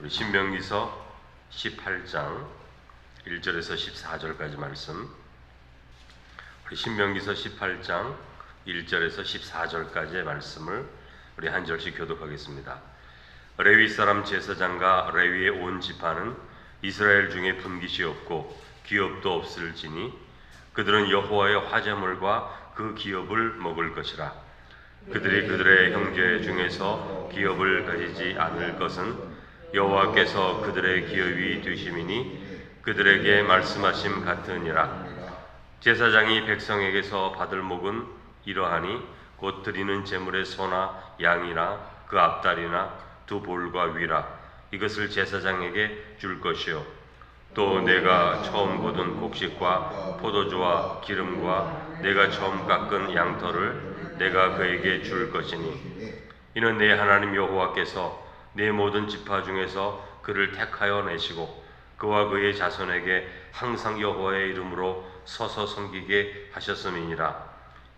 우리 신명기서 18장 1절에서 14절까지 말씀, 우리 신명기서 18장 1절에서 14절까지의 말씀을 우리 한 절씩 교독하겠습니다. 레위 사람 제사장과 레위의 온 지파는 이스라엘 중에 분깃이 없고 기업도 없을지니 그들은 여호와의 화제물과 그 기업을 먹을 것이라. 그들이 그들의 형제 중에서 기업을 가지지 않을 것은 여호와께서 그들의 기업이 되심이니 그들에게 말씀하심 같으니라. 제사장이 백성에게서 받을 목은 이러하니 곧 드리는 제물의 소나 양이나 그 앞다리나 두 볼과 위라. 이것을 제사장에게 줄 것이요 또 내가 처음 거둔 곡식과 포도주와 기름과 내가 처음 깎은 양털을 내가 그에게 줄 것이니 이는 내 하나님 여호와께서 내 모든 지파 중에서 그를 택하여 내시고 그와 그의 자손에게 항상 여호와의 이름으로 서서 섬기게 하셨음이니라.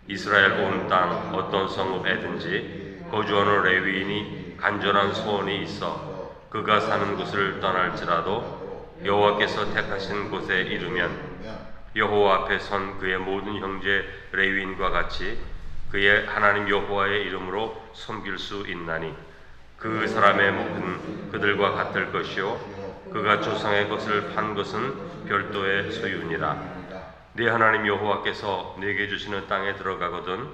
이스라엘 온 땅 어떤 성읍에든지 거주하는 레위인이 간절한 소원이 있어 그가 사는 곳을 떠날지라도 여호와께서 택하신 곳에 이르면 여호와 앞에 선 그의 모든 형제 레위인과 같이 그의 하나님 여호와의 이름으로 섬길 수 있나니 그 사람의 목은 그들과 같을 것이요 그가 조상의 것을 판 것은 별도의 소유니라. 네 하나님 여호와께서 내게 주시는 땅에 들어가거든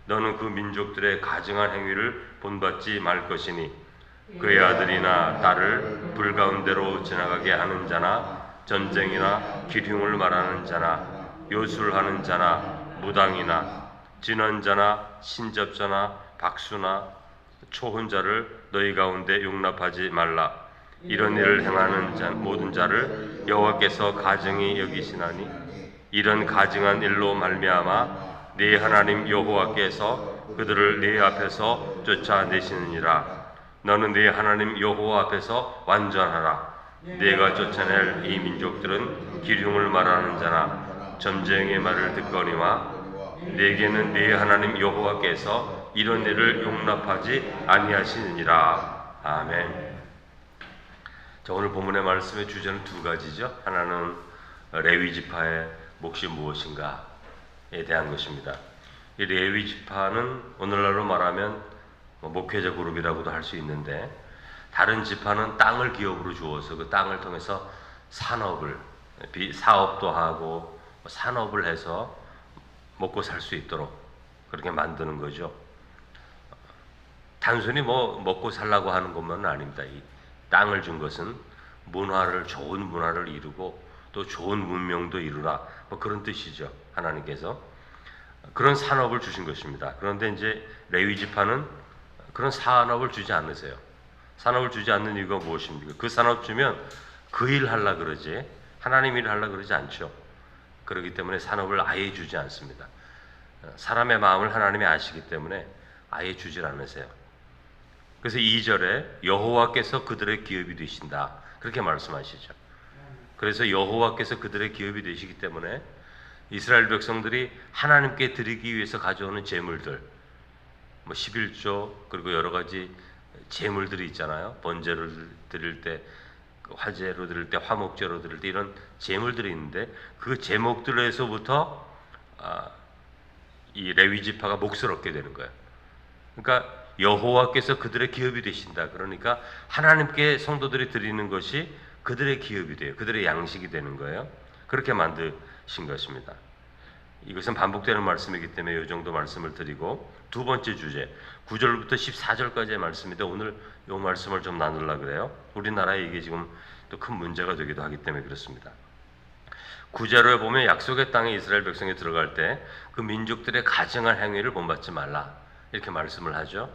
너는 그 민족들의 가증한 행위를 본받지 말 것이니 그의 아들이나 딸을 불 가운데로 지나가게 하는 자나 전쟁이나 기흉을 말하는 자나 요술하는 자나 무당이나 진언자나 신접자나 박수나 초혼자를 너희 가운데 용납하지 말라. 이런 일을 행하는 모든 자를 여호와께서 가증히 여기시나니 이런 가증한 일로 말미암아 네 하나님 여호와께서 그들을 네 앞에서 쫓아내시느니라. 너는 네 하나님 여호와 앞에서 완전하라. 네가 쫓아낼 이 민족들은 기흉을 말하는 자나 전쟁의 말을 듣거니와 네게는 네 하나님 여호와께서 이런 일을 용납하지 아니하시느니라. 아멘. 자, 오늘 본문의 말씀의 주제는 두 가지죠. 하나는 레위 지파의 몫이 무엇인가에 대한 것입니다. 이 레위 지파는 오늘날로 말하면 목회자 그룹이라고도 할 수 있는데, 다른 지파는 땅을 기업으로 주어서 그 땅을 통해서 사업도 하고 산업을 해서 먹고 살 수 있도록 그렇게 만드는 거죠. 단순히 먹고 살라고 하는 것만은 아닙니다. 이 땅을 준 것은 좋은 문화를 이루고 또 좋은 문명도 이루라, 그런 뜻이죠. 하나님께서 그런 산업을 주신 것입니다. 그런데 이제 레위 지파는 그런 산업을 주지 않으세요. 산업을 주지 않는 이유가 무엇입니까? 그 산업 주면 그 일 하려 그러지 하나님 일 하려 그러지 않죠. 그렇기 때문에 산업을 아예 주지 않습니다. 사람의 마음을 하나님이 아시기 때문에 아예 주질 않으세요. 그래서 2절에 여호와께서 그들의 기업이 되신다, 그렇게 말씀하시죠. 그래서 여호와께서 그들의 기업이 되시기 때문에 이스라엘 백성들이 하나님께 드리기 위해서 가져오는 제물들, 11조 그리고 여러 가지 제물들이 있잖아요. 번제를 드릴 때, 화제로 드릴 때, 화목제로 드릴 때 이런 제물들이 있는데 그 제목들에서부터 이 레위 지파가 몫을 얻게 되는 거예요. 그러니까 여호와께서 그들의 기업이 되신다. 그러니까 하나님께 성도들이 드리는 것이 그들의 기업이 돼요. 그들의 양식이 되는 거예요. 그렇게 만드신 것입니다. 이것은 반복되는 말씀이기 때문에 이 정도 말씀을 드리고, 두 번째 주제 9절부터 14절까지의 말씀인데 오늘 이 말씀을 좀 나누려고 그래요. 우리나라에 이게 지금 또 큰 문제가 되기도 하기 때문에 그렇습니다. 9절에 보면 약속의 땅에 이스라엘 백성이 들어갈 때 그 민족들의 가증한 행위를 본받지 말라, 이렇게 말씀을 하죠.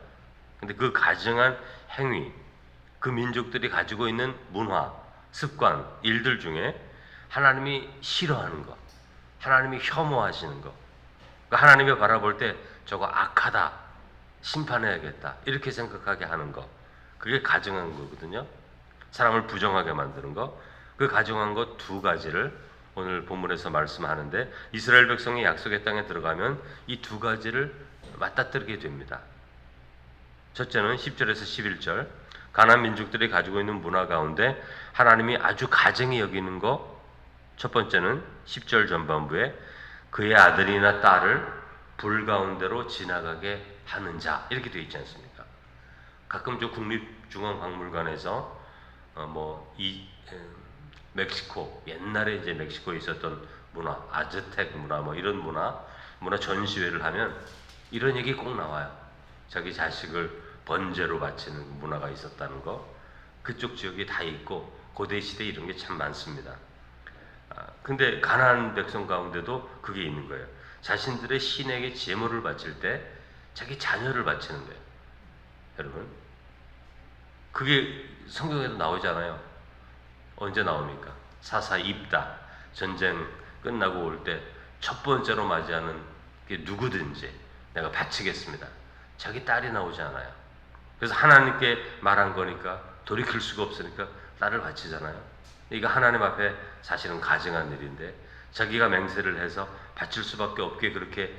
근데 그 가증한 행위, 그 민족들이 가지고 있는 문화, 습관, 일들 중에 하나님이 싫어하는 것, 하나님이 혐오하시는 것, 그러니까 하나님이 바라볼 때 저거 악하다, 심판해야겠다, 이렇게 생각하게 하는 것, 그게 가증한 거거든요. 사람을 부정하게 만드는 것. 그 가증한 것 두 가지를 오늘 본문에서 말씀하는데, 이스라엘 백성이 약속의 땅에 들어가면 이 두 가지를 맞닥뜨리게 됩니다. 첫째는 10절에서 11절, 가나안 민족들이 가지고 있는 문화 가운데 하나님이 아주 가증히 여기는 거, 첫 번째는 10절 전반부에 그의 아들이나 딸을 불 가운데로 지나가게 하는 자, 이렇게 되어 있지 않습니까? 가끔 저 국립중앙박물관에서 멕시코, 옛날에 이제 멕시코에 있었던 문화, 아즈텍 문화, 이런 문화 전시회를 하면 이런 얘기 꼭 나와요. 자기 자식을 번제로 바치는 문화가 있었다는 거. 그쪽 지역에 다 있고 고대 시대 이런 게 참 많습니다. 근데 가나안 백성 가운데도 그게 있는 거예요. 자신들의 신에게 제물을 바칠 때 자기 자녀를 바치는 거예요. 여러분, 그게 성경에도 나오잖아요. 언제 나옵니까? 사사 입다, 전쟁 끝나고 올 때 첫 번째로 맞이하는 게 누구든지 내가 바치겠습니다. 자기 딸이 나오지 않아요. 그래서 하나님께 말한 거니까 돌이킬 수가 없으니까 딸을 바치잖아요. 이거 하나님 앞에 사실은 가증한 일인데 자기가 맹세를 해서 바칠 수밖에 없게 그렇게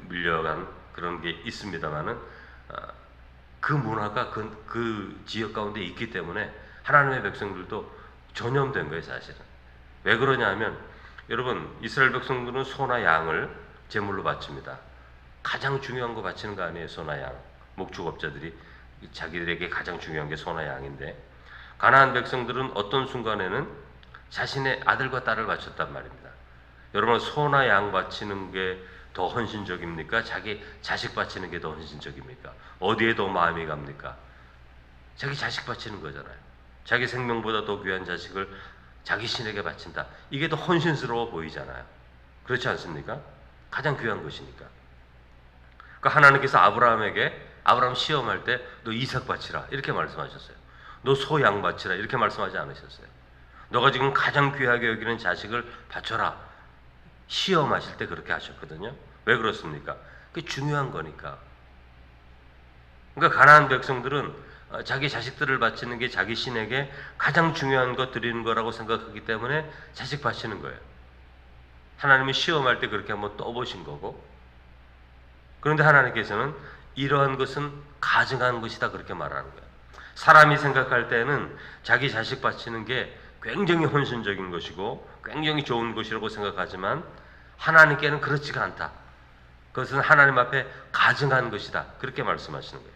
밀려간 그런 게 있습니다만은 그 문화가 그 지역 가운데 있기 때문에 하나님의 백성들도 전염된 거예요, 사실은. 왜 그러냐면 여러분, 이스라엘 백성들은 소나 양을 제물로 바칩니다. 가장 중요한 거 바치는 거 아니에요, 소나 양. 목축업자들이 자기들에게 가장 중요한 게 소나 양인데 가나안 백성들은 어떤 순간에는 자신의 아들과 딸을 바쳤단 말입니다. 여러분, 소나 양 바치는 게 더 헌신적입니까? 자기 자식 바치는 게 더 헌신적입니까? 어디에 더 마음이 갑니까? 자기 자식 바치는 거잖아요. 자기 생명보다 더 귀한 자식을 자기 신에게 바친다. 이게 더 헌신스러워 보이잖아요. 그렇지 않습니까? 가장 귀한 것이니까. 그러니까 하나님께서 아브라함 시험할 때 너 이삭 바치라 이렇게 말씀하셨어요. 너 소 양 바치라 이렇게 말씀하지 않으셨어요. 너가 지금 가장 귀하게 여기는 자식을 바쳐라. 시험하실 때 그렇게 하셨거든요. 왜 그렇습니까? 그게 중요한 거니까. 그러니까 가나안 백성들은 자기 자식들을 바치는 게 자기 신에게 가장 중요한 것 드리는 거라고 생각하기 때문에 자식 바치는 거예요. 하나님이 시험할 때 그렇게 한번 떠보신 거고, 그런데 하나님께서는 이러한 것은 가증한 것이다 그렇게 말하는 거예요. 사람이 생각할 때는 자기 자식 바치는 게 굉장히 헌신적인 것이고 굉장히 좋은 것이라고 생각하지만 하나님께는 그렇지가 않다. 그것은 하나님 앞에 가증한 것이다 그렇게 말씀하시는 거예요.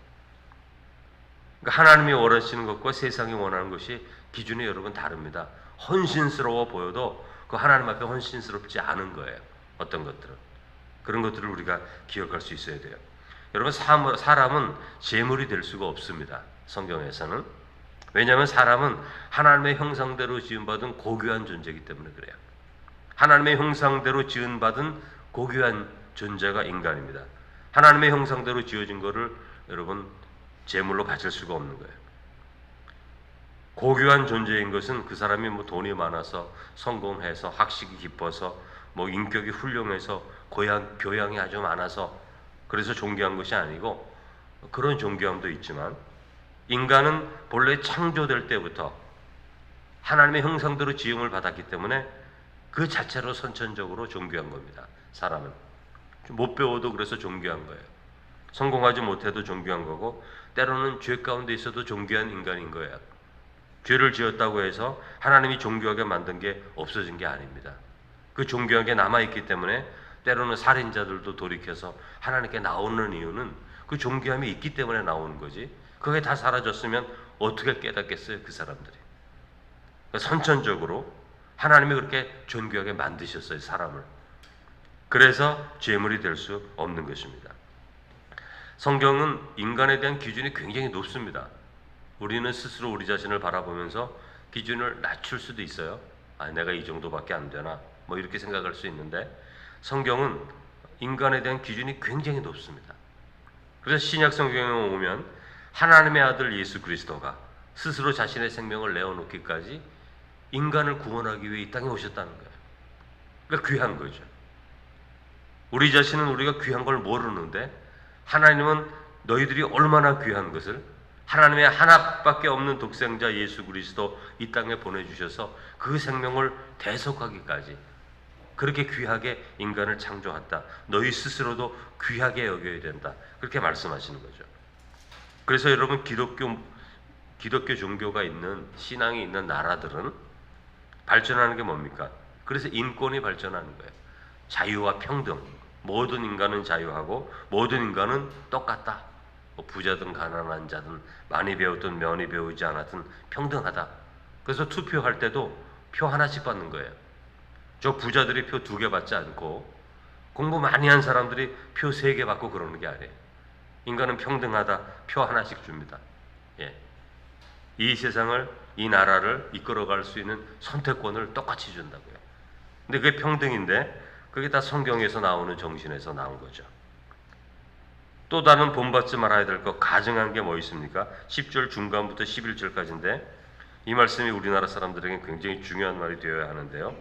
그러니까 하나님이 원하시는 것과 세상이 원하는 것이 기준이 여러분 다릅니다. 헌신스러워 보여도 그 하나님 앞에 헌신스럽지 않은 거예요. 어떤 것들은. 그런 것들을 우리가 기억할 수 있어야 돼요. 여러분, 사람은 재물이 될 수가 없습니다. 성경에서는. 왜냐하면 사람은 하나님의 형상대로 지음받은 고귀한 존재이기 때문에 그래요. 하나님의 형상대로 지음받은 고귀한 존재가 인간입니다. 하나님의 형상대로 지어진 것을 여러분 재물로 바칠 수가 없는 거예요. 고귀한 존재인 것은 그 사람이 돈이 많아서 성공해서 학식이 깊어서 인격이 훌륭해서 교양이 아주 많아서 그래서 존귀한 것이 아니고, 그런 존귀함도 있지만 인간은 본래 창조될 때부터 하나님의 형상대로 지음을 받았기 때문에 그 자체로 선천적으로 존귀한 겁니다. 사람은 못 배워도 그래서 존귀한 거예요. 성공하지 못해도 존귀한 거고, 때로는 죄 가운데 있어도 존귀한 인간인 거예요. 죄를 지었다고 해서 하나님이 존귀하게 만든 게 없어진 게 아닙니다. 그 존귀한 게 남아있기 때문에 때로는 살인자들도 돌이켜서 하나님께 나오는 이유는 그 존귀함이 있기 때문에 나오는 거지, 그게 다 사라졌으면 어떻게 깨닫겠어요, 그 사람들이. 그러니까 선천적으로 하나님이 그렇게 존귀하게 만드셨어요, 사람을. 그래서 죄물이 될 수 없는 것입니다. 성경은 인간에 대한 기준이 굉장히 높습니다. 우리는 스스로 우리 자신을 바라보면서 기준을 낮출 수도 있어요. 내가 이 정도밖에 안 되나 이렇게 생각할 수 있는데, 성경은 인간에 대한 기준이 굉장히 높습니다. 그래서 신약 성경에 오면 하나님의 아들 예수 그리스도가 스스로 자신의 생명을 내어놓기까지 인간을 구원하기 위해 이 땅에 오셨다는 거예요. 그러니까 귀한 거죠. 우리 자신은 우리가 귀한 걸 모르는데 하나님은 너희들이 얼마나 귀한 것을, 하나님의 하나밖에 없는 독생자 예수 그리스도 이 땅에 보내주셔서 그 생명을 대속하기까지 그렇게 귀하게 인간을 창조했다. 너희 스스로도 귀하게 여겨야 된다. 그렇게 말씀하시는 거죠. 그래서 여러분, 기독교 기독교 종교가 있는 신앙이 있는 나라들은 발전하는 게 뭡니까? 그래서 인권이 발전하는 거예요. 자유와 평등. 모든 인간은 자유하고 모든 인간은 똑같다. 뭐 부자든 가난한 자든 많이 배웠든 많이 배우지 않았든 평등하다. 그래서 투표할 때도 표 하나씩 받는 거예요. 저 부자들이 표 2개 받지 않고 공부 많이 한 사람들이 표 3개 받고 그러는 게 아니에요. 인간은 평등하다. 표 하나씩 줍니다. 예. 이 세상을, 이 나라를 이끌어갈 수 있는 선택권을 똑같이 준다고요. 근데 그게 평등인데 그게 다 성경에서 나오는 정신에서 나온 거죠. 또 다른 본받지 말아야 될 것 가증한 게 뭐 있습니까? 10절 중간부터 11절까지인데 이 말씀이 우리나라 사람들에게 굉장히 중요한 말이 되어야 하는데요.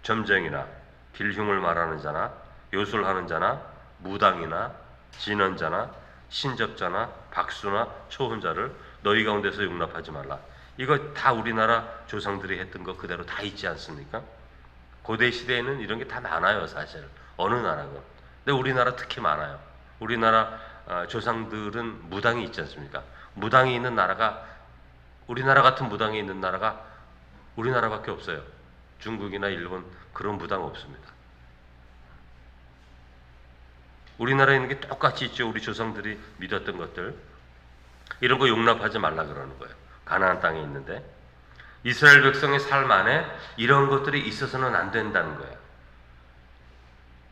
점쟁이나 빌흉을 말하는 자나 요술하는 자나 무당이나 진언자나 신접자나 박수나 초혼자를 너희 가운데서 용납하지 말라. 이거 다 우리나라 조상들이 했던 거 그대로 다 있지 않습니까? 고대 시대에는 이런 게 다 많아요, 사실. 어느 나라건. 근데 우리나라 특히 많아요. 우리나라 조상들은 무당이 있지 않습니까? 무당이 있는 나라가, 우리나라 같은 무당이 있는 나라가 우리나라밖에 없어요. 중국이나 일본 그런 무당 없습니다. 우리나라에 있는 게 똑같이 있죠. 우리 조상들이 믿었던 것들. 이런 거 용납하지 말라 그러는 거예요. 가나안 땅에 있는데 이스라엘 백성의 삶 안에 이런 것들이 있어서는 안 된다는 거예요.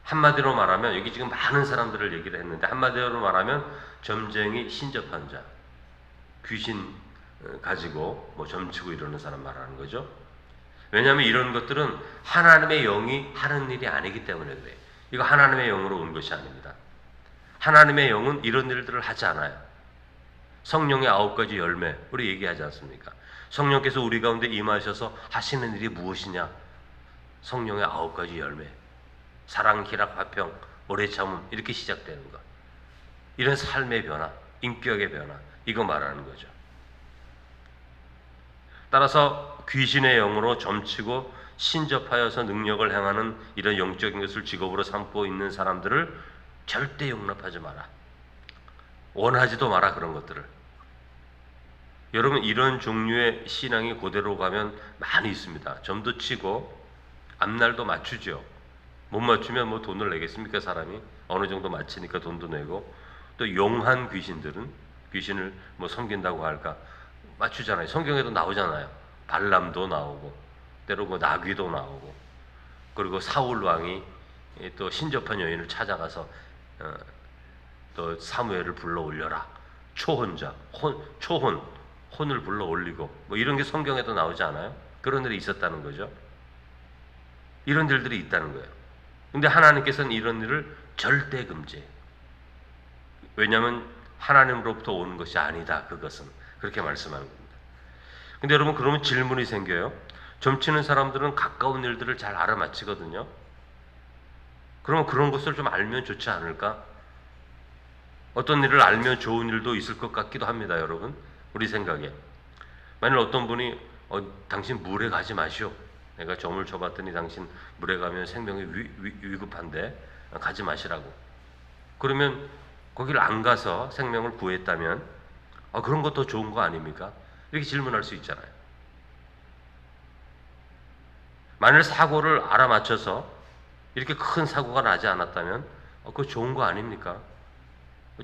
한마디로 말하면 여기 지금 많은 사람들을 얘기를 했는데 한마디로 말하면 점쟁이, 신접한 자, 귀신 가지고 뭐 점치고 이러는 사람 말하는 거죠. 왜냐하면 이런 것들은 하나님의 영이 하는 일이 아니기 때문에 그래요. 이거 하나님의 영으로 온 것이 아닙니다. 하나님의 영은 이런 일들을 하지 않아요. 성령의 9가지 열매 우리 얘기하지 않습니까? 성령께서 우리 가운데 임하셔서 하시는 일이 무엇이냐? 성령의 9가지 열매, 사랑, 희락, 화평, 오래 참음 이렇게 시작되는 것. 이런 삶의 변화, 인격의 변화 이거 말하는 거죠. 따라서 귀신의 영으로 점치고 신접하여서 능력을 행하는 이런 영적인 것을 직업으로 삼고 있는 사람들을 절대 용납하지 마라. 원하지도 마라, 그런 것들을. 여러분, 이런 종류의 신앙이 그대로 가면 많이 있습니다. 점도 치고 앞날도 맞추죠. 못 맞추면 뭐 돈을 내겠습니까? 사람이 어느 정도 맞히니까 돈도 내고. 또 용한 귀신들은 귀신을 뭐 섬긴다고 할까 맞추잖아요. 성경에도 나오잖아요. 발람도 나오고 때로 뭐 나귀도 나오고, 그리고 사울 왕이 또 신접한 여인을 찾아가서 또 사무엘을 불러 올려라. 초혼자, 혼을 불러 올리고 뭐 이런 게 성경에도 나오지 않아요? 그런 일이 있었다는 거죠. 이런 일들이 있다는 거예요. 근데 하나님께서는 이런 일을 절대 금지해요. 왜냐하면 하나님으로부터 오는 것이 아니다. 그것은 그렇게 말씀하는 겁니다. 근데 여러분, 그러면 질문이 생겨요. 점치는 사람들은 가까운 일들을 잘 알아맞히거든요. 그러면 그런 것을 좀 알면 좋지 않을까? 어떤 일을 알면 좋은 일도 있을 것 같기도 합니다, 여러분. 우리 생각에. 만일 어떤 분이 당신 물에 가지 마시오. 내가 점을 쳐봤더니 당신 물에 가면 생명이 위급한데 가지 마시라고. 그러면 거기를 안 가서 생명을 구했다면 그런 것도 좋은 거 아닙니까? 이렇게 질문할 수 있잖아요. 만일 사고를 알아맞혀서 이렇게 큰 사고가 나지 않았다면 그거 좋은 거 아닙니까?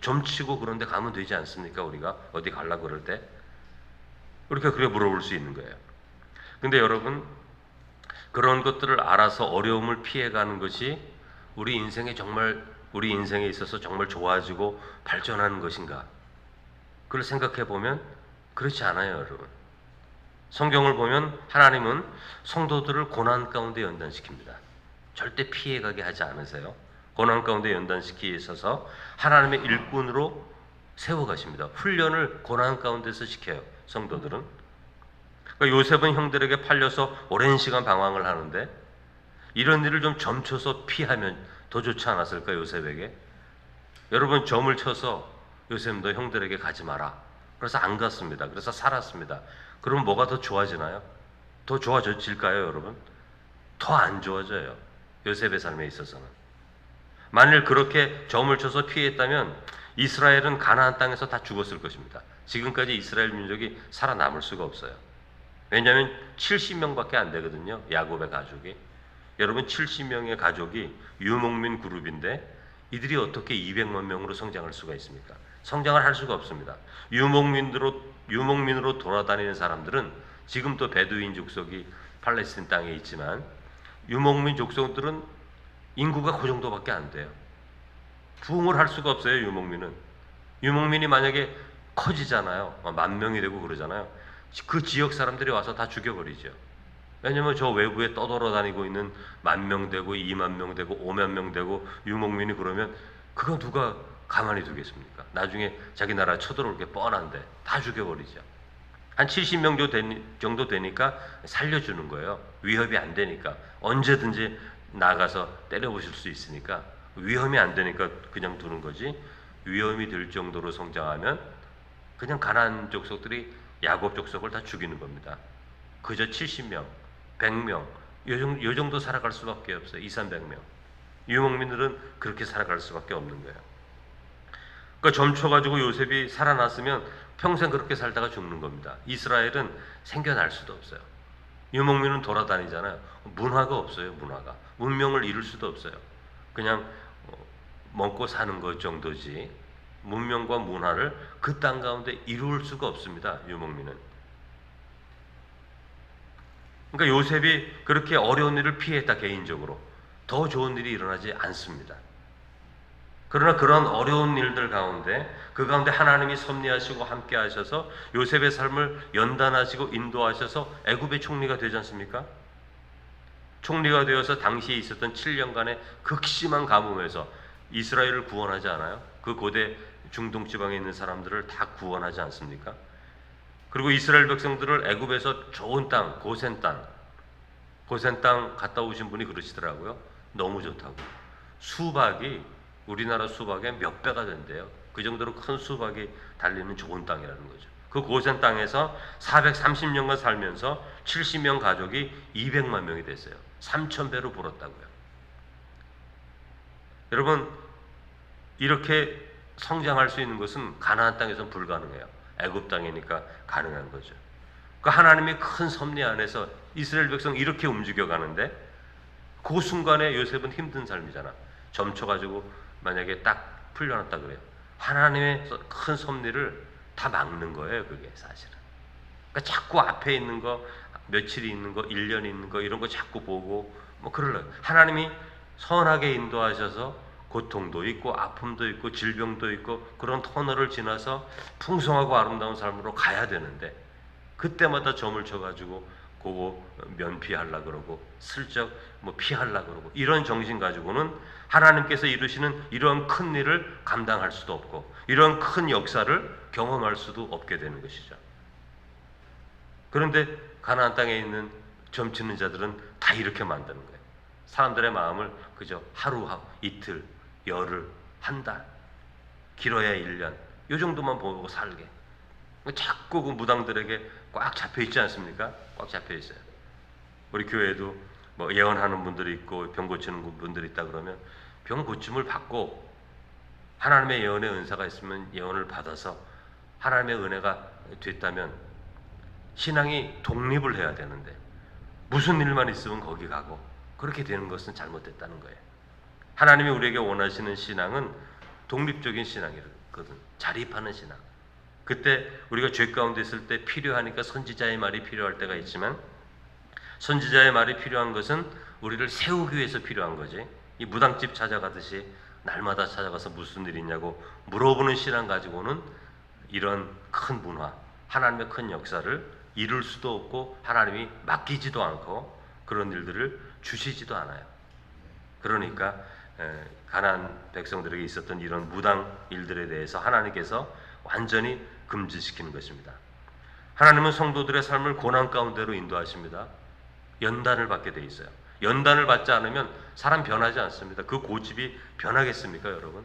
점치고 그런 데 가면 되지 않습니까? 우리가 어디 가려고 그럴 때 우리가 그래 물어볼 수 있는 거예요. 근데 여러분, 그런 것들을 알아서 어려움을 피해가는 것이 우리 인생에 있어서 정말 좋아지고 발전하는 것인가? 그걸 생각해 보면 그렇지 않아요, 여러분. 성경을 보면 하나님은 성도들을 고난 가운데 연단시킵니다. 절대 피해가게 하지 않으세요. 고난 가운데 연단시키기 있어서 하나님의 일꾼으로 세워가십니다. 훈련을 고난 가운데서 시켜요, 성도들은. 그러니까 요셉은 형들에게 팔려서 오랜 시간 방황을 하는데 이런 일을 좀 점쳐서 피하면 더 좋지 않았을까, 요셉에게? 여러분, 점을 쳐서 요셉 너 형들에게 가지 마라. 그래서 안 갔습니다. 그래서 살았습니다. 그럼 뭐가 더 좋아지나요? 더 좋아질까요, 여러분? 더 안 좋아져요, 요셉의 삶에 있어서는. 만일 그렇게 점을 쳐서 피했다면 이스라엘은 가나안 땅에서 다 죽었을 것입니다. 지금까지 이스라엘 민족이 살아남을 수가 없어요. 왜냐하면 70명밖에 안 되거든요. 야곱의 가족이. 여러분 70명의 가족이 유목민 그룹인데 이들이 어떻게 200만 명으로 성장할 수가 있습니까? 성장을 할 수가 없습니다. 유목민으로 돌아다니는 사람들은 지금도 베두인 족속이 팔레스틴 땅에 있지만 유목민 족속들은 인구가 그 정도밖에 안 돼요. 부흥을 할 수가 없어요. 유목민이 만약에 커지잖아요. 10,000명이 되고 그러잖아요. 그 지역 사람들이 와서 다 죽여버리죠. 왜냐면 저 외부에 떠돌아다니고 있는 10,000명 되고 20,000명 되고 50,000명 되고 유목민이 그러면 그거 누가 가만히 두겠습니까? 나중에 자기 나라 쳐들어올 게 뻔한데 다 죽여버리죠. 한 70명 정도 되니까 살려주는 거예요. 위협이 안 되니까 언제든지 나가서 때려보실 수 있으니까 위험이 안 되니까 그냥 두는 거지. 위험이 될 정도로 성장하면 그냥 가나안 족속들이 야곱 족속을 다 죽이는 겁니다. 그저 70명, 100명 요 정도 살아갈 수밖에 없어요. 200~300명. 유목민들은 그렇게 살아갈 수밖에 없는 거예요. 그러니까 점쳐가지고 요셉이 살아났으면 평생 그렇게 살다가 죽는 겁니다. 이스라엘은 생겨날 수도 없어요. 유목민은 돌아다니잖아요. 문화가 없어요. 문명을 이룰 수도 없어요. 그냥 먹고 사는 것 정도지 문명과 문화를 그 땅 가운데 이룰 수가 없습니다. 유목민은. 그러니까 요셉이 그렇게 어려운 일을 피했다. 개인적으로 더 좋은 일이 일어나지 않습니다. 그러나 그런 어려운 일들 가운데 그 가운데 하나님이 섭리하시고 함께 하셔서 요셉의 삶을 연단하시고 인도하셔서 애굽의 총리가 되지 않습니까? 총리가 되어서 당시에 있었던 7년간의 극심한 가뭄에서 이스라엘을 구원하지 않아요? 그 고대 중동 지방에 있는 사람들을 다 구원하지 않습니까? 그리고 이스라엘 백성들을 애굽에서 좋은 땅, 고센 땅 갔다 오신 분이 그러시더라고요. 너무 좋다고. 수박이 우리나라 수박의 몇 배가 된대요. 그 정도로 큰 수박이 달리는 좋은 땅이라는 거죠. 그 고센 땅에서 430년간 살면서 70명 가족이 200만 명이 됐어요. 3,000배로 불었다고요. 여러분, 이렇게 성장할 수 있는 것은 가나안 땅에서는 불가능해요. 애굽 땅이니까 가능한 거죠. 그 하나님의 큰 섭리 안에서 이스라엘 백성 이렇게 움직여 가는데 그 순간에 요셉은 힘든 삶이잖아. 점쳐가지고 만약에 딱 풀려났다 그래요. 하나님의 큰 섭리를 다 막는 거예요. 그게 사실은. 그러니까 자꾸 앞에 있는 거, 며칠이 있는 거, 1년이 있는 거 이런 거 자꾸 보고 뭐 그러려고. 하나님이 선하게 인도하셔서 고통도 있고 아픔도 있고 질병도 있고 그런 터널을 지나서 풍성하고 아름다운 삶으로 가야 되는데 그때마다 점을 쳐가지고 그거 면피하려고 그러고 슬쩍 뭐 피하려고 그러고 이런 정신 가지고는 하나님께서 이루시는 이러한 큰 일을 감당할 수도 없고 이러한 큰 역사를 경험할 수도 없게 되는 것이죠. 그런데 가나안 땅에 있는 점치는 자들은 다 이렇게 만드는 거예요. 사람들의 마음을 그저 하루, 이틀, 열흘, 한 달, 길어야 1년 이 정도만 보고 살게. 자꾸 그 무당들에게 꽉 잡혀 있지 않습니까? 꽉 잡혀 있어요. 우리 교회에도 뭐 예언하는 분들이 있고 병 고치는 분들이 있다 그러면 병 고침을 받고 하나님의 예언의 은사가 있으면 예언을 받아서 하나님의 은혜가 됐다면 신앙이 독립을 해야 되는데 무슨 일만 있으면 거기 가고 그렇게 되는 것은 잘못됐다는 거예요. 하나님이 우리에게 원하시는 신앙은 독립적인 신앙이거든. 자립하는 신앙. 그때 우리가 죄 가운데 있을 때 필요하니까 선지자의 말이 필요할 때가 있지만 선지자의 말이 필요한 것은 우리를 세우기 위해서 필요한 거지. 이 무당집 찾아가듯이 날마다 찾아가서 무슨 일이 있냐고 물어보는 신앙 가지고는 이런 큰 문화, 하나님의 큰 역사를 이룰 수도 없고 하나님이 맡기지도 않고 그런 일들을 주시지도 않아요. 그러니까 가나안 백성들에게 있었던 이런 무당 일들에 대해서 하나님께서 완전히 금지시키는 것입니다. 하나님은 성도들의 삶을 고난 가운데로 인도하십니다. 연단을 받게 돼 있어요. 연단을 받지 않으면 사람 변하지 않습니다. 그 고집이 변하겠습니까, 여러분?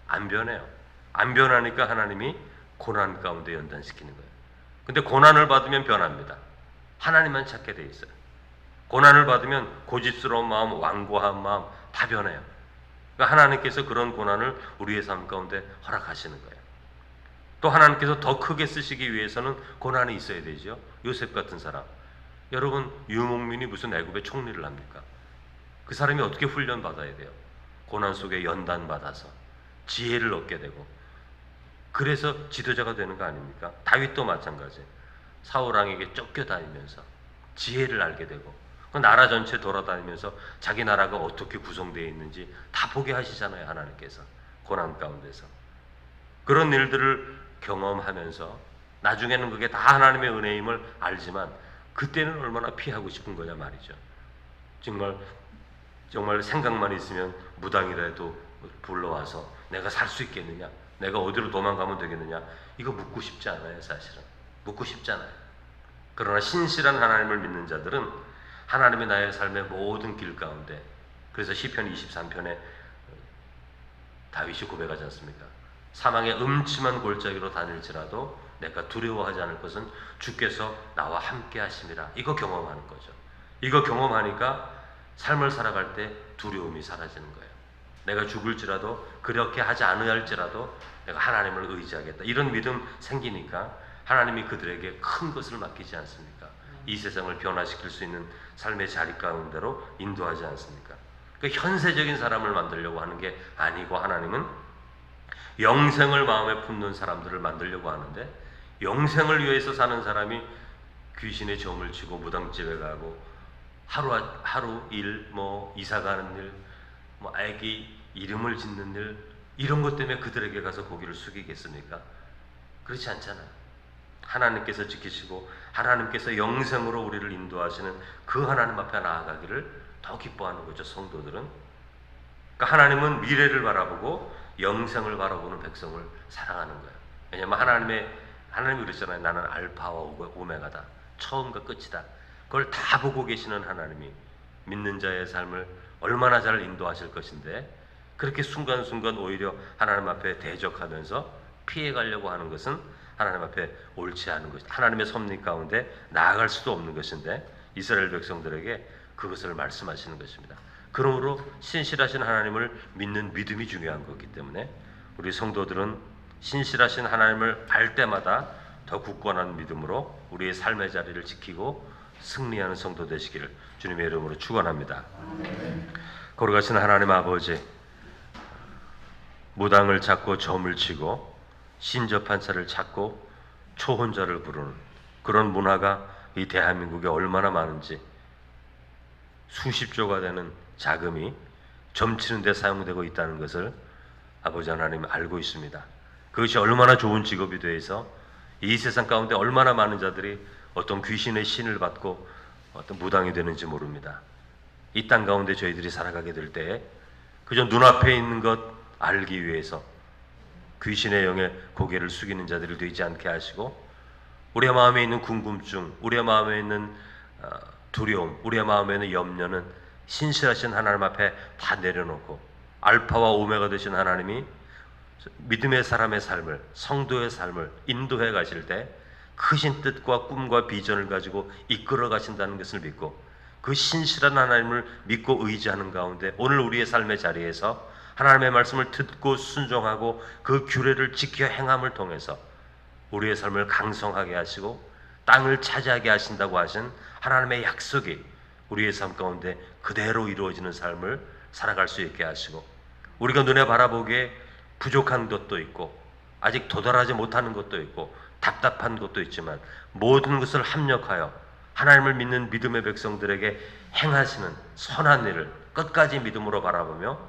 안 변해요. 안 변하니까 하나님이 고난 가운데 연단시키는 거예요. 근데 고난을 받으면 변합니다. 하나님만 찾게 돼 있어요. 고난을 받으면 고집스러운 마음, 완고한 마음 다 변해요. 그러니까 하나님께서 그런 고난을 우리의 삶 가운데 허락하시는 거예요. 또 하나님께서 더 크게 쓰시기 위해서는 고난이 있어야 되죠. 요셉 같은 사람. 여러분, 유목민이 무슨 애굽의 총리를 합니까? 그 사람이 어떻게 훈련받아야 돼요? 고난 속에 연단받아서 지혜를 얻게 되고, 그래서 지도자가 되는 거 아닙니까? 다윗도 마찬가지. 사울왕에게 쫓겨다니면서 지혜를 알게 되고, 그 나라 전체 돌아다니면서 자기 나라가 어떻게 구성되어 있는지 다 보게 하시잖아요, 하나님께서. 고난 가운데서 그런 일들을 경험하면서 나중에는 그게 다 하나님의 은혜임을 알지만 그때는 얼마나 피하고 싶은 거냐 말이죠. 정말 생각만 있으면 무당이라도 불러와서 내가 살 수 있겠느냐, 내가 어디로 도망가면 되겠느냐, 이거 묻고 싶지 않아요. 사실은 묻고 싶잖아요. 그러나 신실한 하나님을 믿는 자들은 하나님이 나의 삶의 모든 길 가운데, 그래서 시편 23편에 다윗이 고백하지 않습니까? 사망의 음침한 골짜기로 다닐지라도 내가 두려워하지 않을 것은 주께서 나와 함께 하심이라. 이거 경험하는 거죠. 이거 경험하니까 삶을 살아갈 때 두려움이 사라지는 거예요. 내가 죽을지라도, 그렇게 하지 않을지라도 내가 하나님을 의지하겠다, 이런 믿음 생기니까 하나님이 그들에게 큰 것을 맡기지 않습니까? 이 세상을 변화시킬 수 있는 삶의 자리 가운데로 인도하지 않습니까? 그 현세적인 사람을 만들려고 하는 게 아니고, 하나님은 영생을 마음에 품는 사람들을 만들려고 하는데, 영생을 위해서 사는 사람이 귀신의 점을 치고 무당집에 가고 하루 일, 이사 가는 일, 아기 이름을 짓는 일, 이런 것 때문에 그들에게 가서 고개를 숙이겠습니까? 그렇지 않잖아요. 하나님께서 지키시고 하나님께서 영생으로 우리를 인도하시는 그 하나님 앞에 나아가기를 더 기뻐하는 거죠, 성도들은. 그러니까 하나님은 미래를 바라보고 영생을 바라보는 백성을 사랑하는 거예요. 왜냐하면 하나님이 그러잖아요. 나는 알파와 오메가다, 처음과 끝이다. 그걸 다 보고 계시는 하나님이 믿는 자의 삶을 얼마나 잘 인도하실 것인데, 그렇게 순간순간 오히려 하나님 앞에 대적하면서 피해가려고 하는 것은 하나님 앞에 옳지 않은 것이다. 하나님의 섭리 가운데 나아갈 수도 없는 것인데, 이스라엘 백성들에게 그것을 말씀하시는 것입니다. 그러므로 신실하신 하나님을 믿는 믿음이 중요한 거기 때문에 우리 성도들은 신실하신 하나님을 알 때마다 더 굳건한 믿음으로 우리의 삶의 자리를 지키고 승리하는 성도 되시기를 주님의 이름으로 축원합니다. 거룩하신 하나님 아버지, 무당을 찾고 점을 치고 신접한 자를 찾고 초혼자를 부르는 그런 문화가 이 대한민국에 얼마나 많은지, 수십조가 되는 자금이 점치는 데 사용되고 있다는 것을 아버지 하나님 알고 있습니다. 그것이 얼마나 좋은 직업이 되어서 이 세상 가운데 얼마나 많은 자들이 어떤 귀신의 신을 받고 어떤 무당이 되는지 모릅니다. 이 땅 가운데 저희들이 살아가게 될 때에 그저 눈앞에 있는 것 알기 위해서 귀신의 영에 고개를 숙이는 자들이 되지 않게 하시고, 우리의 마음에 있는 궁금증, 우리의 마음에 있는 두려움, 우리의 마음에 있는 염려는 신실하신 하나님 앞에 다 내려놓고 알파와 오메가 되신 하나님이 믿음의 사람의 삶을, 성도의 삶을 인도해 가실 때 크신 뜻과 꿈과 비전을 가지고 이끌어 가신다는 것을 믿고, 그 신실한 하나님을 믿고 의지하는 가운데 오늘 우리의 삶의 자리에서 하나님의 말씀을 듣고 순종하고 그 규례를 지켜 행함을 통해서 우리의 삶을 강성하게 하시고 땅을 차지하게 하신다고 하신 하나님의 약속이 우리의 삶 가운데 그대로 이루어지는 삶을 살아갈 수 있게 하시고, 우리가 눈에 바라보기에 부족한 것도 있고 아직 도달하지 못하는 것도 있고 답답한 것도 있지만 모든 것을 합력하여 하나님을 믿는 믿음의 백성들에게 행하시는 선한 일을 끝까지 믿음으로 바라보며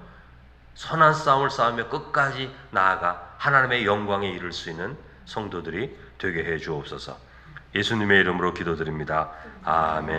선한 싸움을 싸우며 끝까지 나아가 하나님의 영광에 이를 수 있는 성도들이 되게 해 주옵소서. 예수님의 이름으로 기도드립니다. 아멘.